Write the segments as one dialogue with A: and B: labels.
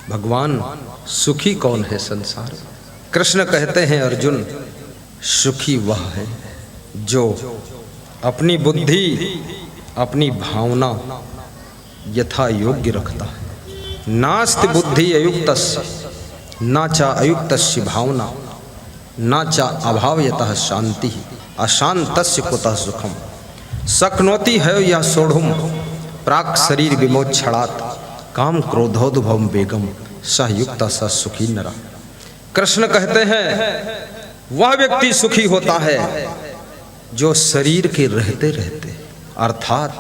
A: भगवान सुखी कौन है संसार में? कृष्ण कहते हैं अर्जुन, सुखी वह है जो अपनी बुद्धि अपनी भावना यथा योग्य रखता है। नास्ति बुद्धि अयुक्तस्य न च अयुक्तस्य भावना न च अभावयतः शांति अशांतस्य कुतः सुखम शक्नोति है यह सोढ़ुम प्राक् शरीर विमोक्षणात् काम क्रोधोद्भवम वेगम सह युक्त स सुखी नरा। कृष्ण कहते हैं वह व्यक्ति सुखी होता है जो शरीर के रहते रहते अर्थात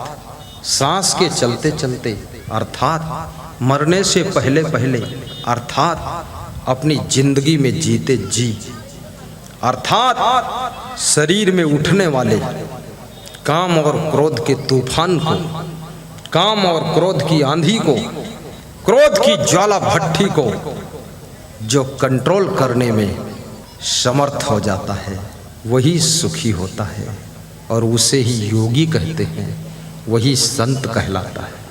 A: सांस के चलते चलते अर्थात मरने से पहले पहले अर्थात अपनी जिंदगी में जीते जी अर्थात शरीर में उठने वाले काम और क्रोध के तूफान को, काम और क्रोध की आंधी को, क्रोध की ज्वाला भट्टी को जो कंट्रोल करने में समर्थ हो जाता है वही सुखी होता है और उसे ही योगी कहते हैं, वही संत कहलाता है।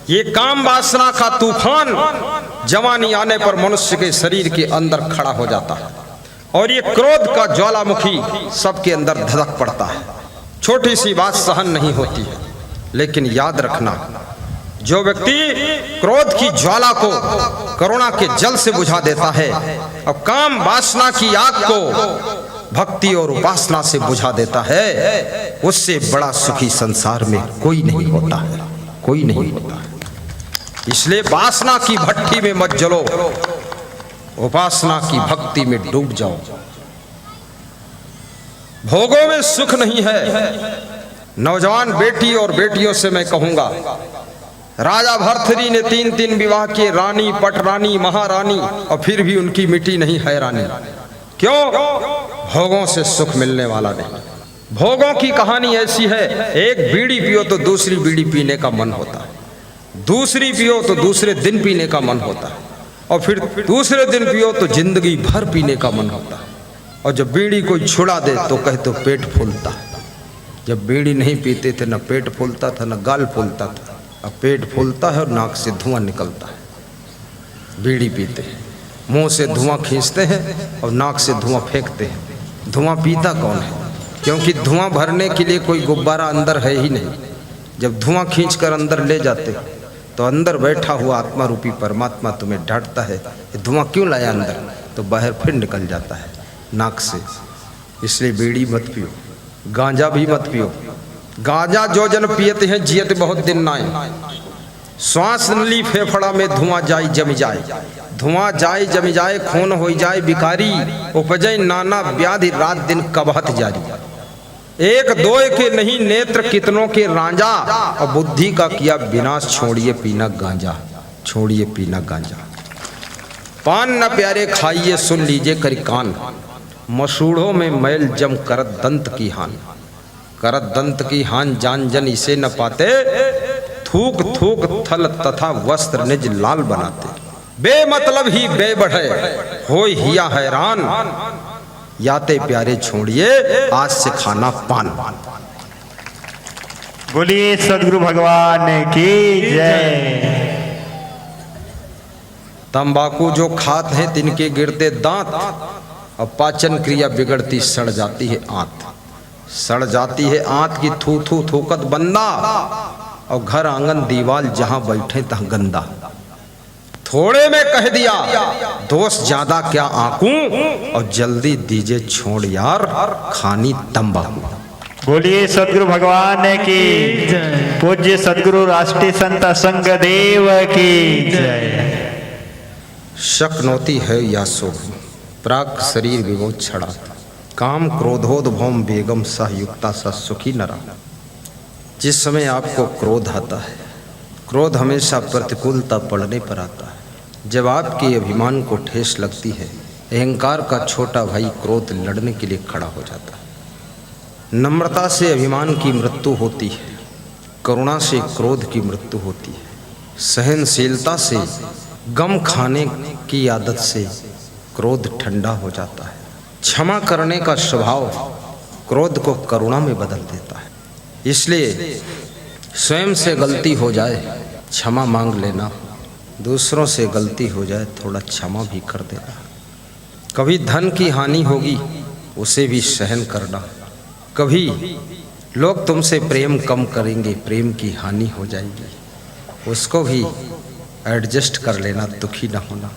A: ये काम वासना का तूफान जवानी आने पर मनुष्य के शरीर के अंदर खड़ा हो जाता है और ये क्रोध का ज्वालामुखी सबके अंदर धधक पड़ता है। छोटी सी बात सहन नहीं होती है, लेकिन याद रखना जो व्यक्ति क्रोध की ज्वाला को करुणा के जल से बुझा देता है और काम वासना की आग को भक्ति और उपासना से बुझा देता है, उससे बड़ा सुखी संसार में कोई नहीं होता है, कोई नहीं होता है। इसलिए वासना की भट्टी में मत जलो, उपासना की भक्ति में डूब जाओ। भोगों में सुख नहीं है। नौजवान बेटी और बेटियों से मैं कहूंगा, राजा भर्तृहरि ने 3 विवाह किए, रानी, पटरानी, महारानी, और फिर भी उनकी मिट्टी नहीं है रानी। क्यों? भोगों से सुख मिलने वाला नहीं। भोगों की कहानी ऐसी है, एक बीड़ी पियो तो दूसरी बीड़ी पीने का मन होता है, दूसरी पियो तो दूसरे दिन पीने का मन होता है, और फिर दूसरे दिन पियो तो जिंदगी भर पीने का मन होता है। और जब बीड़ी कोई छुड़ा दे तो कहे तो पेट फूलता है। जब बीड़ी नहीं पीते थे न पेट फूलता था न गाल फूलता था, अब पेट फूलता है और नाक से धुआं निकलता है। बीड़ी पीते हैं, मुंह से धुआं खींचते हैं और नाक से धुआं फेंकते हैं। धुआं पीता कौन है? क्योंकि धुआं भरने के लिए कोई गुब्बारा अंदर है ही नहीं। जब धुआं खींचकर अंदर ले जाते तो अंदर बैठा हुआ आत्मा रूपी परमात्मा तुम्हें डांटता है, धुआं क्यों लाया अंदर? तो बाहर फिर निकल जाता है नाक से। इसलिए बीड़ी मत पियो, गांजा भी मत पियो। गांजा जो जन पियते हैं जियत बहुत दिन नाए। श्वास नली फेफड़ा में धुआं जाई जमी जाए, धुआं जाए जमी जाए, खून हो जाए बिकारी, उपजय नाना व्याधि रात दिन कबहत जारी। एक दो के नहीं नेत्र कितनों के रांझा, और बुद्धि का किया विनाश, छोड़िए पीना गांजा, छोड़िए पीना गांजा। पान न प्यारे खाइए सुन लीजिए करी कान, मसूड़ों में मैल जम करत दंत की हान। करत दंत की हान जान जन इसे न पाते, थूक थूक थल तथा वस्त्र निज लाल बनाते। बेमतलब ही बे बढ़े हो हिया हैरान, याते प्यारे छोड़िए आज से खाना पान।
B: बोलिए सदगुरु भगवान की जय।
A: तंबाकू जो खाते हैं तिनके गिरते दांत, और पाचन क्रिया बिगड़ती सड़ जाती है आंत। सड़ जाती है आंत की थू थू थूकत बंदा, और घर आंगन दीवाल जहां बैठे तहां गंदा। थोड़े में कह दिया दोस्त ज्यादा क्या आंकू, और जल्दी दीजिए छोड़ यार खानी तंबाकू।
B: बोलिए सदगुरु भगवान की जय। पूज्य सदगुरु राष्ट्रीय संत संग देव की जय।
A: शक्नोति है या सो प्राक शरीर विमोक्षणा, काम क्रोधोद्भवम वेगम सह युक्ता स सुखी नरा। जिस समय आपको क्रोध आता है, क्रोध हमेशा प्रतिकूलता पड़ने पर आता है। जब आपके अभिमान को ठेस लगती है, अहंकार का छोटा भाई क्रोध लड़ने के लिए खड़ा हो जाता है। नम्रता से अभिमान की मृत्यु होती है, करुणा से क्रोध की मृत्यु होती है, सहनशीलता से गम खाने की आदत से क्रोध ठंडा हो जाता है। क्षमा करने का स्वभाव क्रोध को करुणा में बदल देता है। इसलिए स्वयं से गलती हो जाए क्षमा मांग लेना, दूसरों से गलती हो जाए थोड़ा क्षमा भी कर देना। कभी धन की हानि होगी उसे भी सहन करना। कभी लोग तुमसे प्रेम कम करेंगे, प्रेम की हानि हो जाएगी, उसको भी एडजस्ट कर लेना, दुखी ना होना।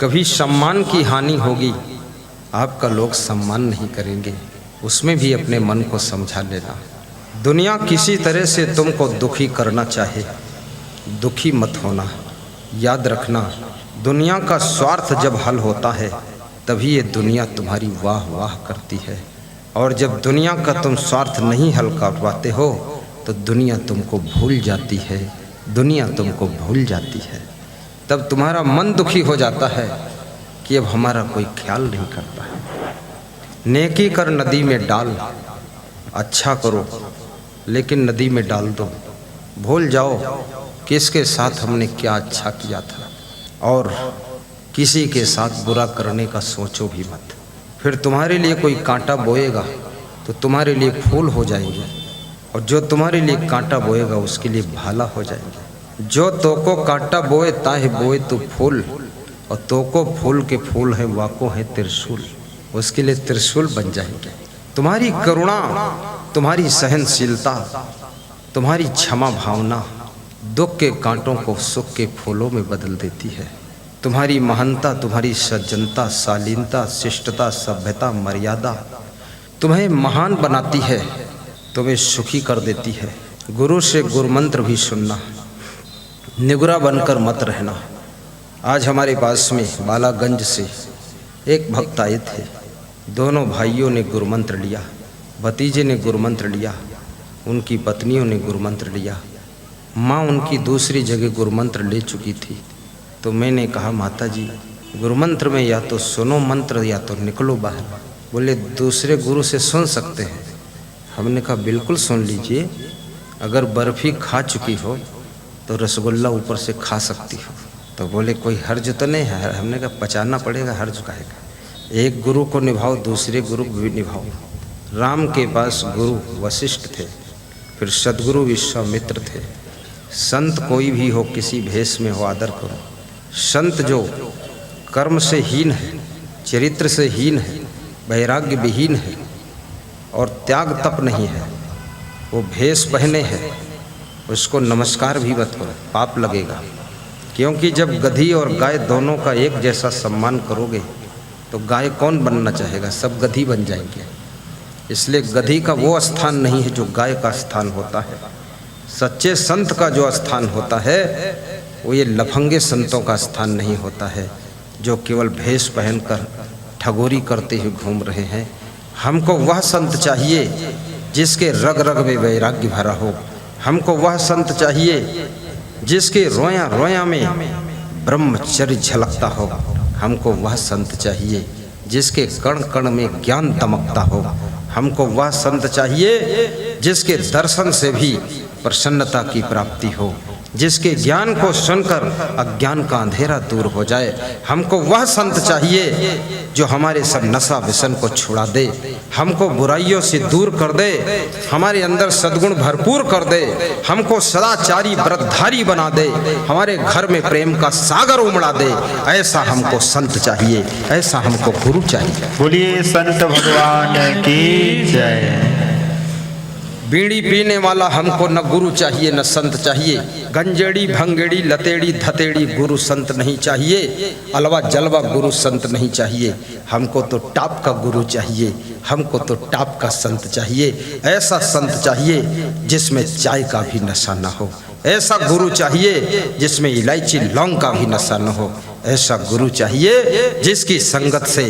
A: कभी सम्मान की हानि होगी, आपका लोग सम्मान नहीं करेंगे, उसमें भी अपने मन को समझा लेना। दुनिया किसी तरह से तुमको दुखी करना चाहे, दुखी मत होना। याद रखना, दुनिया का स्वार्थ जब हल होता है तभी ये दुनिया तुम्हारी वाह वाह करती है, और जब दुनिया का तुम स्वार्थ नहीं हल कर पाते हो तो दुनिया तुमको भूल जाती है, दुनिया तुमको भूल जाती है। तब तुम्हारा मन दुखी हो जाता है कि अब हमारा कोई ख्याल नहीं करता है। नेकी कर नदी में डाल, अच्छा करो लेकिन नदी में डाल दो। भूल जाओ किसके साथ हमने क्या अच्छा किया था, और किसी के साथ बुरा करने का सोचो भी मत। फिर तुम्हारे लिए कोई कांटा बोएगा तो तुम्हारे लिए फूल हो जाएंगे, और जो तुम्हारे लिए कांटा बोएगा उसके लिए भाला हो जाएंगे। जो तोको कांटा बोए ताहे बोए तो फूल, और तोको फूल के फूल है वाको है त्रिशूल, उसके लिए त्रिशूल बन जाएंगे। तुम्हारी करुणा, तुम्हारी सहनशीलता, तुम्हारी क्षमा भावना दुख के कांटों को सुख के फूलों में बदल देती है। तुम्हारी महानता, तुम्हारी सज्जनता, शालीनता, शिष्टता, सभ्यता, मर्यादा तुम्हें महान बनाती है, तुम्हें सुखी कर देती है। गुरु से गुरु मंत्र भी सुनना, निगुरा बनकर मत रहना। आज हमारे पास में बालागंज से एक भक्त आए थे, दोनों भाइयों ने गुरु मंत्र लिया, भतीजे ने गुरु मंत्र लिया, उनकी पत्नियों ने गुरु मंत्र लिया। माँ उनकी दूसरी जगह गुरु मंत्र ले चुकी थी। तो मैंने कहा माता जी गुरु मंत्र में या तो सुनो मंत्र या तो निकलो बाहर। बोले दूसरे गुरु से सुन सकते हैं। हमने कहा बिल्कुल सुन लीजिए, अगर बर्फ़ी खा चुकी हो तो रसगुल्ला ऊपर से खा सकती हो। तो बोले कोई हर्ज तो नहीं है। हमने कहा पचाना पड़ेगा, हर्ज काहेगा। एक गुरु को निभाओ दूसरे गुरु को भी निभाओ। राम के पास गुरु वशिष्ठ थे, फिर सदगुरु विश्वामित्र थे। संत कोई भी हो, किसी भेष में हो, आदर करो। संत जो कर्म से हीन है, चरित्र से हीन है, वैराग्य विहीन है और त्याग तप नहीं है, वो भेष पहने हैं, उसको नमस्कार भी मत करो, पाप लगेगा। क्योंकि जब गधी और गाय दोनों का एक जैसा सम्मान करोगे तो गाय कौन बनना चाहेगा, सब गधी बन जाएंगे। इसलिए गधी का वो स्थान नहीं है जो गाय का स्थान होता है। सच्चे संत का जो स्थान होता है वो ये लफंगे संतों का स्थान नहीं होता है, जो केवल भेष पहनकर ठगोरी करते हुए घूम रहे हैं। हमको वह संत चाहिए जिसके रग रग में वैराग्य भरा हो। हमको वह संत चाहिए जिसके रोया रोया में ब्रह्मचर्य झलकता हो। हमको वह संत चाहिए जिसके कण कण में ज्ञान दमकता हो। हमको वह संत चाहिए जिसके दर्शन से भी प्रसन्नता की प्राप्ति हो, जिसके ज्ञान को सुनकर अज्ञान का अंधेरा दूर हो जाए। हमको वह संत चाहिए जो हमारे सब नशा व्यसन को छुड़ा दे, हमको बुराइयों से दूर कर दे, हमारे अंदर सद्गुण भरपूर कर दे, हमको सदाचारी व्रतधारी बना दे, हमारे घर में प्रेम का सागर उमड़ा दे। ऐसा हमको संत चाहिए, ऐसा हमको गुरु चाहिए।
B: बोलिए संत भगवान की जय।
A: बीड़ी पीने वाला हमको न गुरु चाहिए न संत चाहिए। गंजेड़ी भंगेड़ी लतेड़ी धतेड़ी गुरु संत नहीं चाहिए। अलवा जलवा गुरु संत नहीं चाहिए। हमको तो टाप का गुरु चाहिए, हमको तो टाप का संत चाहिए। ऐसा संत चाहिए जिसमें चाय का भी नशा न हो। ऐसा गुरु चाहिए जिसमें इलायची लौंग का भी नशा न हो। ऐसा गुरु चाहिए जिसकी संगत से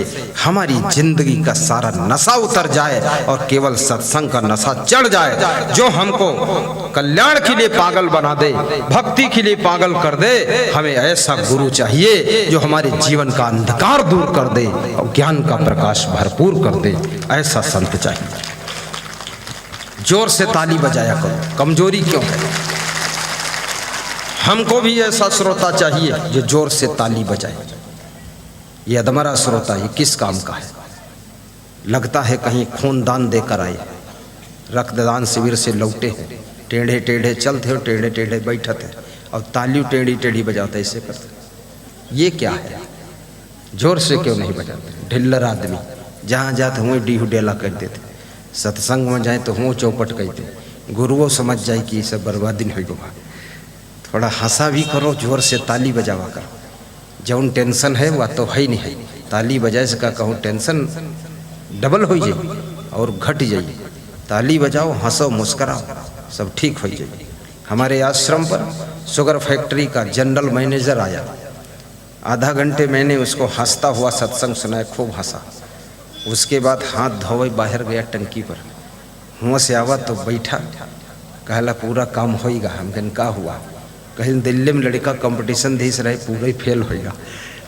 A: हमारी जिंदगी का सारा नशा उतर जाए और केवल सत्संग का नशा चढ़ जाए, जो हमको कल्याण के लिए पागल बना दे, भक्ति के लिए पागल कर दे। हमें ऐसा गुरु चाहिए जो हमारे जीवन का अंधकार दूर कर दे और ज्ञान का प्रकाश भरपूर कर दे। ऐसा संत चाहिए। जोर से ताली बजाया करो, कमजोरी क्यों है। हमको भी ऐसा श्रोता चाहिए जो जोर से ताली बजाए। ये अधमरा श्रोता ये किस काम का है। लगता है कहीं खून दान देकर आए, रक्तदान शिविर से लौटे हैं, टेढ़े टेढ़े चलते हो, टेढ़े टेढ़े बैठते और ताली टेढ़ी टेढ़ी बजाते, ऐसे करते। ये क्या है, जोर से क्यों नहीं बजाते। ढिल्लर आदमी जहाँ जाते हुए डीहू डेला कर देते, सत्संग में जाए तो हुँ चौपट कहते, गुरुओं समझ जाए कि ये सब बर्बादी नहीं होगा। थोड़ा हंसा भी करो, जोर से ताली बजावा करो। जौन टेंशन है वह तो है ही नहीं है, ताली बजाए से का कहूँ टेंशन डबल हो जाए और घट जाइए। ताली बजाओ, हंसो, मुस्कराओ, सब ठीक हो जाए। हमारे आश्रम पर शुगर फैक्ट्री का जनरल मैनेजर आया, आधा घंटे मैंने उसको हंसता हुआ सत्संग सुनाया, खूब हंसा। उसके बाद हाथ धोए बाहर गया टंकी पर, हुआ से आवा तो बैठा, कहला पूरा काम होएगा। हम कहन का हुआ, कहीं दिल्ली में लड़का कंपटीशन देश रहे पूरा ही फेल होएगा।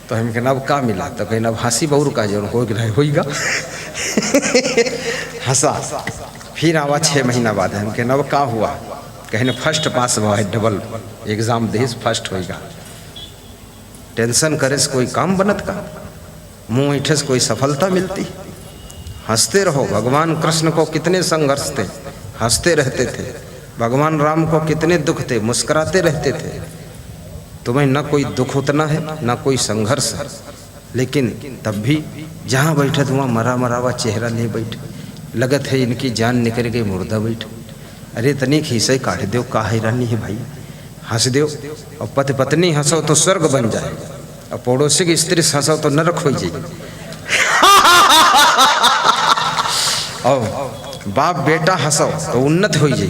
A: तो हम कहना अब का मिला, तो कहना अब हंसी बहुर का जो होएगा हंसा। फिर आवा 6 महीना बाद, हम कहना अब का हुआ, कहने फर्स्ट पास हुआ है, डबल एग्जाम देश फर्स्ट होएगा। टेंशन करे से कोई काम बनत का, मुँह ऐठे से कोई सफलता मिलती। हंसते रहो। भगवान कृष्ण को कितने संघर्ष थे, हंसते रहते थे। भगवान राम को कितने दुख थे, मुस्कुराते रहते थे। तुम्हें न कोई दुख उतना है न कोई संघर्ष है, लेकिन तब भी जहाँ बैठे वहाँ मरा मरावा चेहरा ले बैठे, लगत है इनकी जान निकल गई, मुर्दा बैठे। अरे तनिक हिस्से काट दो, का हैरानी है भाई, हंस दो। और पति पत्नी हंसो तो स्वर्ग बन जाए, और पड़ोसी की स्त्री हंसो तो नरक हो जाए। और बाप बेटा हंसो तो उन्नत हो जाए,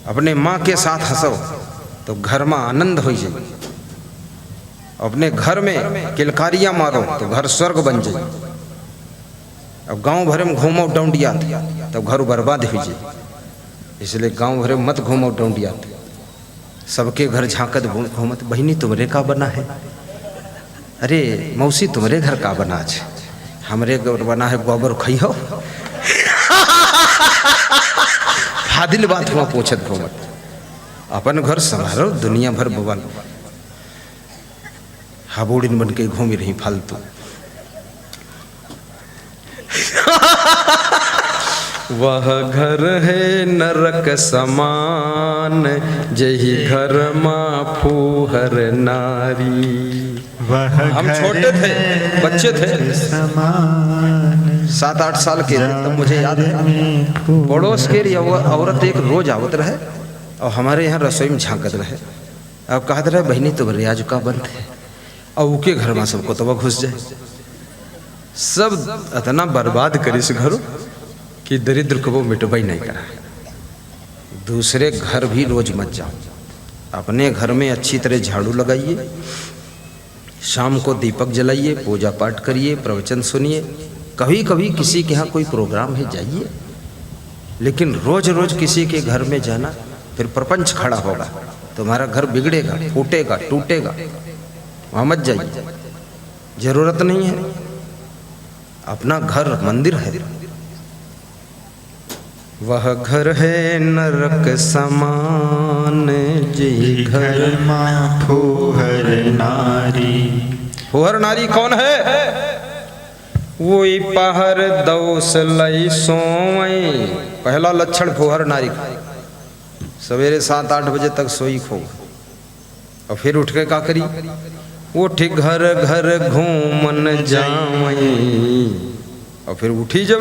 A: अपने माँ के साथ हंसो तो घर में आनंद हो जाए, अपने घर में किलकारियाँ मारो तो घर स्वर्ग बन जाए। अब गांव भरे में घूमो डौंडिया तो घर बर्बाद हो जाए। इसलिए गांव भरे में मत घूमो डौंडिया, सबके घर झांकत घूमत, बहनी तुम्हारे का बना है, अरे मौसी तुम्हारे घर का बना है, हमरे घर बना है गोबर खई हो। हादिल बात हुआ पूछत घूमत, अपन घर संभालो, दुनिया भर बवाल हाबोड़िन बन के घूमी रही फालतू। वह घर है नरक समान, जही घर माँ फूहर नारी। हम छोटे थे, बच्चे थे, 7-8 साल के थे, तब मुझे याद है पड़ोस के औरत एक रोज आवत रहे और हमारे यहाँ रसोई में झांकत रहे। अब कहते रहे बहनी तो रियाज का बंद है, और उनके घर में सबको तो घुस जाए। सब इतना बर्बाद करिस घर कि दरिद्र को वो मिटवाई नहीं करा। दूसरे घर भी रोज मत जाओ, अपने घर में अच्छी तरह झाड़ू लगाइए, शाम को दीपक जलाइए, पूजा पाठ करिए, प्रवचन सुनिए। कभी कभी किसी के यहाँ कोई प्रोग्राम है जाइए, लेकिन रोज रोज किसी के घर में जाना फिर प्रपंच खड़ा होगा, तुम्हारा घर बिगड़ेगा, फूटेगा, टूटेगा। वहाँ मत जाइए, जरूरत नहीं है। अपना घर मंदिर है। वह घर है नरक समान, जी घर माँ फूहर नारी। फूहर नारी कौन है? वही पहर दौस लई सोई। पहला लक्षण फूहर नारी का, सवेरे 7-8 बजे तक सोई खो, और फिर उठ के का करी, उठ घर घर घूमन जावई। और फिर उठी जब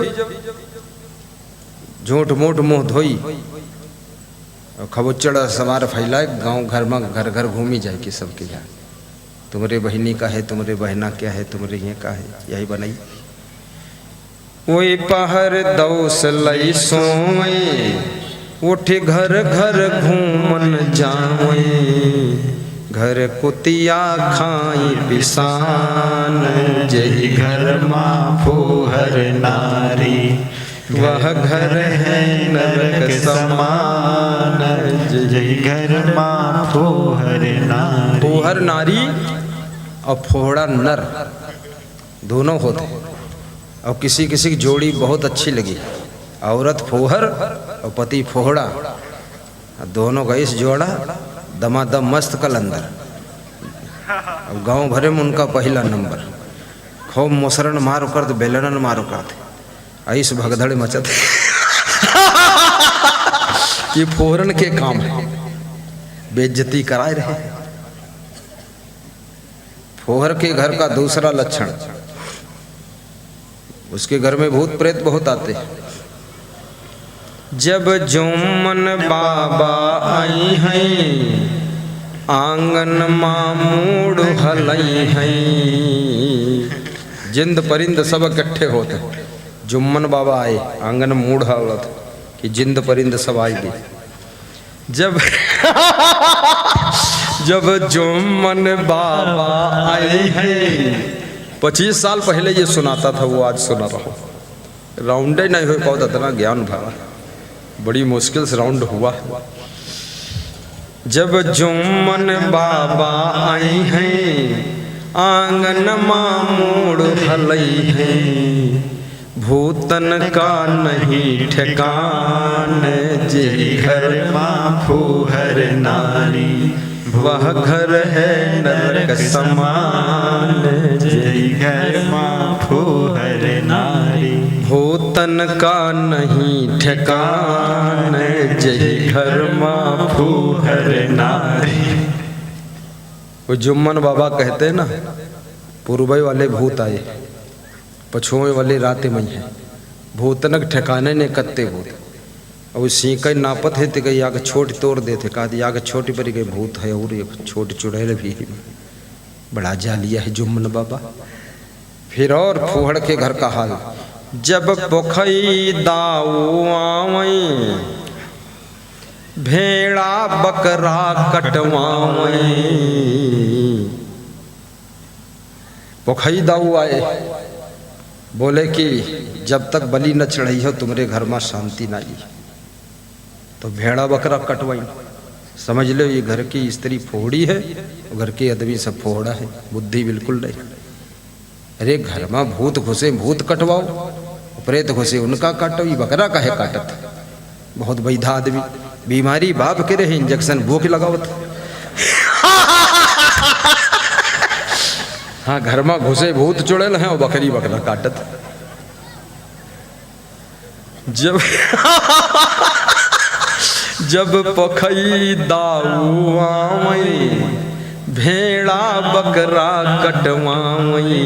A: झूठ मूठ मुँह धोई और खबुचड़ा समार फैलाए, गांव घर में घर घर घूमी जाए कि सबके यहाँ तुम्हारे बहनी का है, तुम्हारे बहना क्या है, तुम्हारे ये का है, यही बनाई। वही पहर दौस लई सोई, उठ घर घर घूमन जावई। घर कुतिया खाई पिसान, जही घर माँ फूहर नारी। वह घर है नरक समान, जही घर माँ फूहर नारी। फूहर नारी और फोहड़ा नर दोनों होते, और किसी किसी की जोड़ी बहुत अच्छी लगी, औरत फूहर और पति फोहड़ा, दोनों का इस जोड़ा दमादम मस्त कलंदर। अब गांव भरे में उनका पहला नंबर। खूब मुसरन मारो कर तो बेलनन मारो करते, ऐस भगदड़ मचत। ये फोरन के काम है, बेइज्जती कराए रहे। फुहर के घर का दूसरा लक्षण, उसके घर में भूत प्रेत बहुत आते हैं। जब जुम्मन बाबा आई हैं, आंगन मामूड़ हलई हैं, जिंद परिंद सब इकट्ठे होते। जुम्मन बाबा आए, आंगन मूढ़ हालत कि जिंद परिंद सब आई गई। जब जुम्मन बाबा आए हैं, 25 साल पहले ये सुनाता था, वो आज सुना रहा हूँ। राउंड ही नहीं हो पाता, इतना ज्ञान भरा, बड़ी मुश्किल से राउंड हुआ। जब जुम्मन बाबा आई हैं, आंगन मामूड़ हलई हैं, भूतन का नहीं ठिकान, जे घर माँ फूहर नारी, वह घर है नरक समान,
B: जे घर माँ फूहर नारी,
A: भूतन का नहीं ठिकान, जे घर माँ फूहर नारी। वो जुम्मन बाबा कहते ना, पूर्वे वाले भूत आए, पछुए वाले रात मई है, भूतनक ठिकाने ने कत्ते भूत। और सीख नापत है तो गई आग छोटी तोड़ देते, कहा आग छोटी पर गई भूत है, और ये छोटी चुड़ैल भी बड़ा जालिया है जुम्मन बाबा। फिर और फूहड़ के घर का हाल, जब पोखई दाऊ आवई, भेड़ा बकरा कटवावई। पोखई दाऊ आए, बोले कि जब तक बलि न चढ़ी हो तुम्हारे घर में शांति ना आई। तो भेड़ा बकरा कटवाई, समझ लो ये घर की स्त्री फोड़ी है, घर के आदमी सब फोड़ा है, बुद्धि बिल्कुल नहीं। अरे घर में भूत घुसे भूत कटवाओ, प्रेत घुसे उनका काटो, ये बकरा काहे काटत। बहुत वैधा आदमी, बीमारी बाप के रहे, इंजेक्शन भूख लगावत। हाँ, घर में घुसे भूत चुड़ैल हैं और बकरी बकरा काटत। जब पोखई दाऊ आवई, भेड़ा बकरा कटवावई,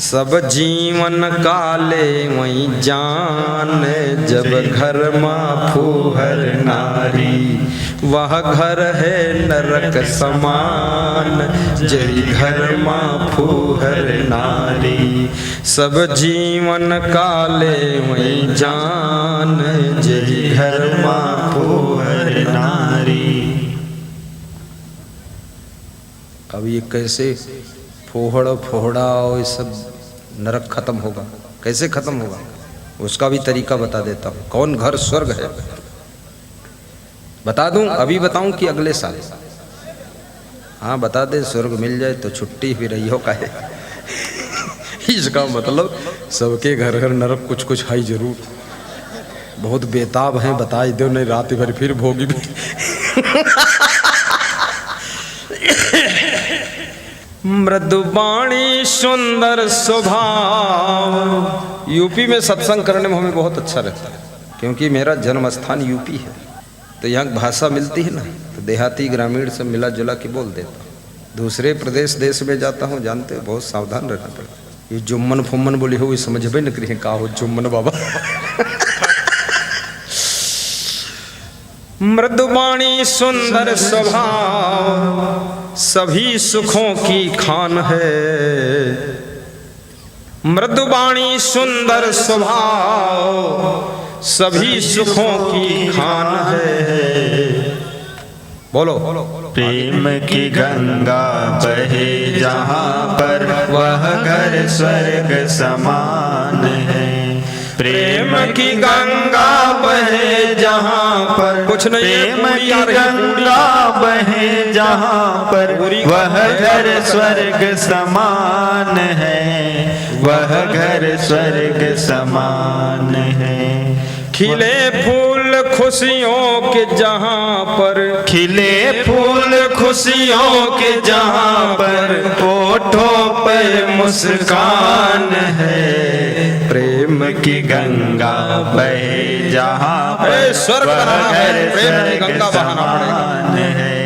A: सब जीवन काले वही जान, जब घर माँ फूहर नारी, वह घर है नरक समान, जय घर माँ फूहर नारी, सब जीवन काले वही जान, जय घर माँ फूहर नारी। अब ये कैसे फोहड़ फोहड़ा और ये सब नरक खत्म होगा, कैसे खत्म होगा, उसका भी तरीका बता देता हूँ। कौन घर स्वर्ग है बता दूं, अभी बताऊं कि अगले साल? हाँ बता दे, स्वर्ग मिल जाए तो छुट्टी भी रही हो काहे। इसका मतलब सबके घर घर नरक कुछ कुछ है जरूर। बहुत बेताब हैं, बता दो नहीं रात भर फिर भोगी भी। मृदुबाणी सुंदर स्वभाव। यूपी में सत्संग करने में हमें बहुत अच्छा लगता है, क्योंकि मेरा जन्म स्थान यूपी है, तो यहाँ भाषा मिलती है ना, तो देहाती ग्रामीण से मिला जुला के बोल देता हूँ। दूसरे प्रदेश देश में जाता हूँ, जानते हो बहुत सावधान रहना पड़ता है। ये जुम्मन फुम्मन बोली हो, समझ भी न करिए का हो जुम्मन बाबा। मृदुबाणी सुंदर स्वभाव, सभी सुखों की खान है। मृदुबाणी सुंदर स्वभाव, सभी सुखों की खान है। बोलो।
B: प्रेम की गंगा बहे जहाँ पर, वह घर स्वर्ग समान है।
A: प्रेम की गंगा बहे जहाँ पर, कुछ नहीं,
B: प्रेम की गंगा बहे जहाँ पर, वह घर स्वर्ग समान है, वह घर स्वर्ग समान है।
A: खिले फूल खुशियों के जहाँ पर,
B: खिले फूल खुशियों के जहाँ पर, होठों पर मुस्कान है। प्रेम की गंगा बहे जहाँ पर,
A: स्वर्ग
B: वह घर
A: प्रेम की
B: स्वर्ग
A: गंगा बहाना
B: समान है।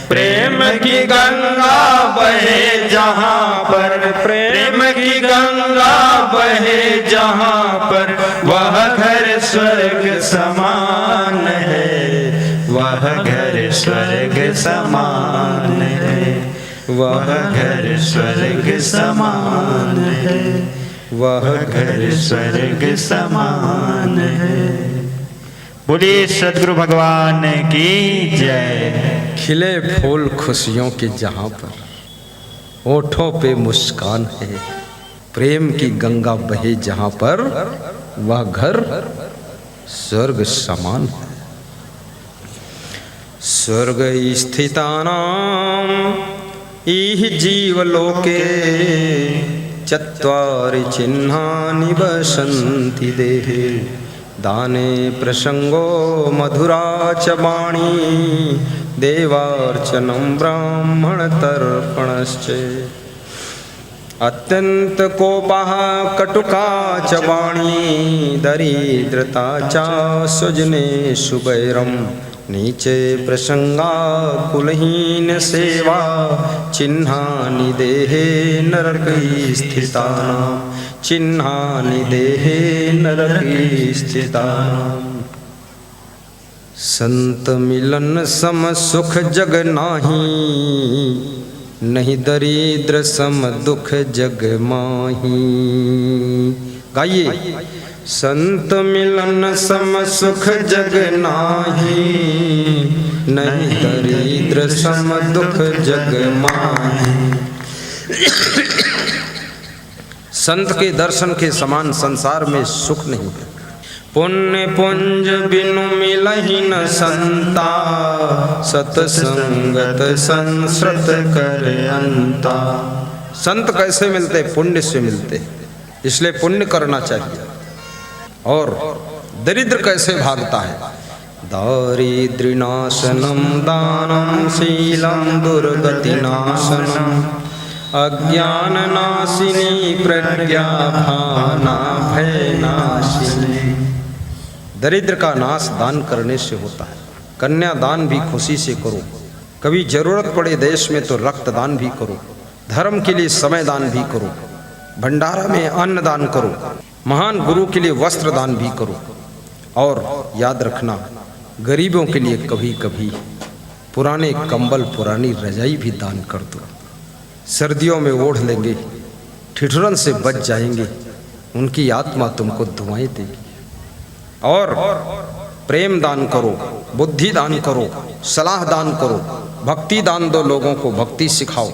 A: प्रेम
B: की गंगा बहे जहाँ पर, प्रेम की गंगा बहे जहाँ पर, वह घर स्वर्ग समान है, वह घर स्वर्ग समान है, वह घर स्वर्ग समान है, वह घर स्वर्ग समान है। बोलिए सद्गुरु भगवान की जय।
A: खिले फूल खुशियों के जहाँ पर, होठों पे मुस्कान है, प्रेम की गंगा बहे जहाँ पर, वह घर स्वर्ग समान है। स्वर्ग स्थितानां इह जीवलोके चत्वारि चिह्नानि वसन्ति देहे, दाने प्रसंगो मधुरा च वाणी, देवार्चनं ब्राह्मणतर्पणश्च, अत्यंत कोपः कटुका च वाणी, दरिद्रता च स्वजनेषु वैरम्, नीचे प्रसंगा कुलहीन सेवा, चिन्हानि देहे नरके स्थितानां, चिन्हानि देहे नरके स्थितानां। संत मिलन सम सुख जग नाही, नहीं दरिद्र सम दुख जग माही। गाइए। संत मिलन सम सुख जग नाही, नहीं दरिद्र सम दुख जग माही। संत के दर्शन के समान संसार में सुख नहीं है। पुण्य पुंज बिनु मिलहि न संता, सतसंगत संस्रत कर अंता। संत कैसे मिलते? पुण्य से मिलते, इसलिए पुण्य करना चाहिए। और दरिद्र कैसे भागता है? दारिद्र्यनाशनम दानम शीलम दुर्गतिनाशनम, अज्ञान नाशिनी प्रज्ञा भाना भय नाशिनी। दरिद्र का नाश दान करने से होता है। कन्या दान भी खुशी से करो, कभी जरूरत पड़े देश में तो रक्त दान भी करो, धर्म के लिए समय दान भी करो, भंडारा में अन्न दान करो, महान गुरु के लिए वस्त्र दान भी करो। और याद रखना, गरीबों के लिए कभी कभी पुराने कंबल पुरानी रजाई भी दान कर दो। सर्दियों में ओढ़ लेंगे, ठिठुरन से बच जाएंगे, उनकी आत्मा तुमको दुआएं देगी। और प्रेम दान करो, बुद्धि दान करो, सलाह दान करो, भक्ति दान दो, लोगों को भक्ति सिखाओ,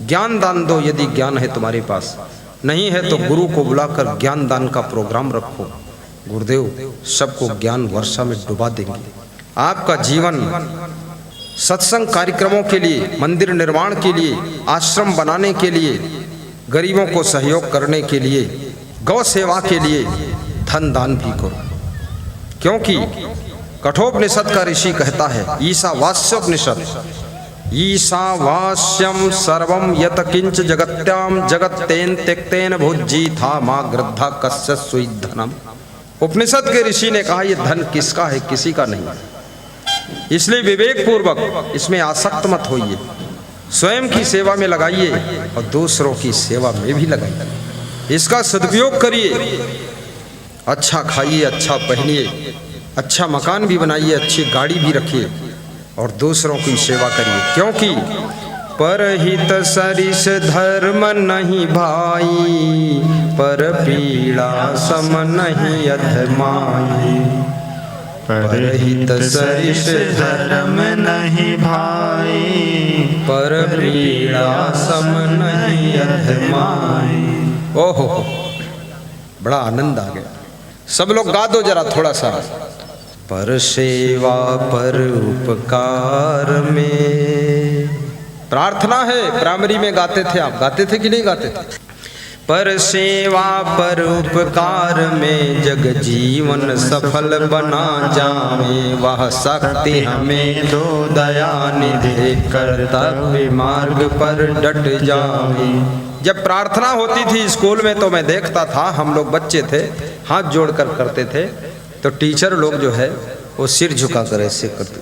A: ज्ञान दान दो यदि ज्ञान है तुम्हारे पास, नहीं है तो गुरु को बुलाकर ज्ञान दान का प्रोग्राम रखो। गुरुदेव सबको ज्ञान वर्षा में डुबा देंगे। आपका जीवन सत्संग कार्यक्रमों के लिए, मंदिर निर्माण के लिए, आश्रम बनाने के लिए, गरीबों को सहयोग करने के लिए, गौ सेवा के लिए धन दान भी करो। क्योंकि कठोपनिषद का ऋषि कहता है, ईशावास्योपनिषद, ईशावास्यम सर्वम यत किंच जगत्याम जगत्तेन त्यक्तेन भुज्जी था माँ गृद्धा कस्य सुई धनम। उपनिषद के ऋषि ने कहा, यह धन किसका है? किसी का नहीं। इसलिए विवेक पूर्वक इसमें आसक्त मत होइए, स्वयं की सेवा में लगाइए और दूसरों की सेवा में भी लगाइए। इसका सदुपयोग करिए, अच्छा खाइए, अच्छा पहनिए, अच्छा मकान भी बनाइए, अच्छी गाड़ी भी रखिए और दूसरों की सेवा करिए। क्योंकि परहित सरिस धर्म नहीं भाई, पर पीड़ा सम नहीं अधमाई। परहित सरिस धर्म नहीं भाई, पर पीड़ा सम नहीं अधमाई। ओहो, बड़ा आनंद आ गया। सब लोग गा दो जरा थोड़ा सा। पर सेवा पर उपकार में, प्रार्थना है। प्राइमरी में गाते थे आप, गाते थे कि नहीं गाते थे? पर सेवा पर उपकार में जग जीवन सफल बना जावे, वह शक्ति हमें दो दया निधि, कर्तव्य मार्ग पर डट जावे। जब प्रार्थना होती थी स्कूल में तो मैं देखता था, हम लोग बच्चे थे, हाथ जोड़कर करते थे, तो टीचर लोग जो है वो सिर झुका कर ऐसे करते,